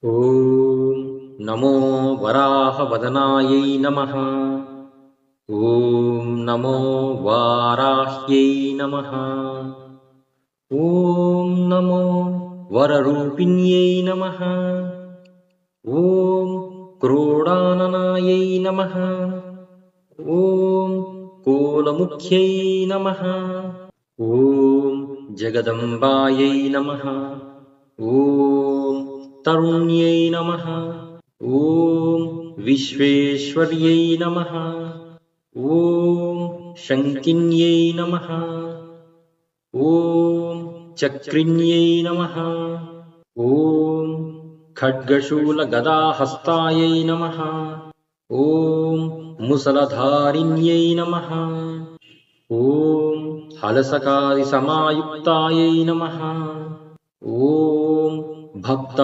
ॐ नमो वराहवदनायै नमः। ॐ नमो वाराह्यै नमः। ॐ नमो वररूपिण्यै नमः। ॐ क्रोडाननायै नमः। ॐ कोलमुख्यै नमः। ॐ जगदम्बायै नमः। ॐ तरुण्यै नमः। ॐ विश्वेश्वर्यै नमः। ॐ शङ्किन्यै नमः। ॐ चक्रिण्यै नमः। ॐ खड्गशूलगदाहस्तायै नमः। ॐ मुसलधारिण्यै नमः। ॐ हलसकादिसमायुक्तायै नमः। ॐ भक्ता